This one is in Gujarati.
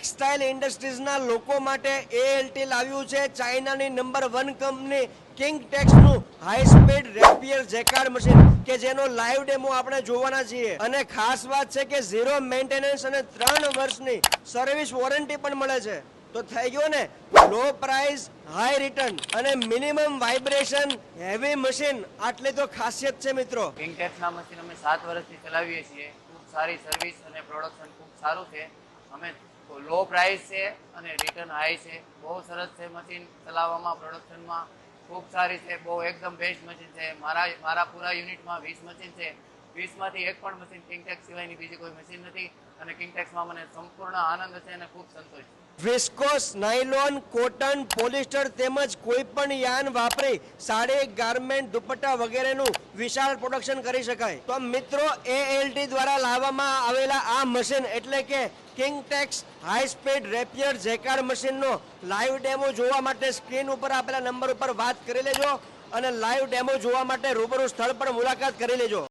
ટેક્સટાઇલ ઇન્ડસ્ટ્રીઝના લોકો માટે એએલટી લાવ્યું છે ચાઇનાની નંબર 1 કંપની કિંગટેક્સનું high speed rapier jacquard machine કે જેનો લાઈવ ડેમો આપણે જોવાના છીએ અને ખાસ વાત છે કે 0 મેન્ટેનન્સ અને 3 વર્ષની સર્વિસ વોરંટી પણ મળે છે। તો થઈ ગયો ને લો પ્રાઇસ હાઈ રિટર્ન અને મિનિમમ વાઇબ્રેશન હેવી મશીન, આટલી તો ખાસિયત છે મિત્રો। કિંગટેક્સના મશીન અમે 7 વર્ષથી ચલાવીએ છીએ। ખૂબ સારી સર્વિસ અને પ્રોડક્શન ખૂબ સારું છે। અમે લો પ્રાઇસ છે અને રિટર્ન હાઈ છે। બહુ સરસ છે મશીન ચલાવવામાં, પ્રોડક્શનમાં ખૂબ સારી છે। બહુ એકદમ બેસ્ટ મશીન છે। મારા પૂરા યુનિટમાં 20 મશીન છે। 20માંથી એક પણ મશીન કિંગટેક્સ સિવાયની બીજી કોઈ મશીન નથી અને કિંગટેક્સમાં મને સંપૂર્ણ આનંદ છે અને ખૂબ સંતોષ છે। વિસ્કોસ, નાયલોન, કોટન, પોલિસ્ટર તેમજ કોઈ પણ યાન વાપરી સાડી, ગાર્મેન્ટ, દુપટ્ટા વગેરેનું વિશાળ પ્રોડક્શન કરી શકાય। તો મિત્રો એએલટી દ્વારા લાવવામાં આવેલા આ મશીન એટલે કે કિંગટેક્સ હાઈ સ્પીડ રેપિયર જેકાર્ડ મશીનનો લાઈવ ડેમો જોવા માટે સ્ક્રીન ઉપર આપેલા નંબર ઉપર વાત કરી લેજો અને લાઈવ ડેમો જોવા માટે રૂબરૂ સ્થળ પર મુલાકાત કરી લેજો।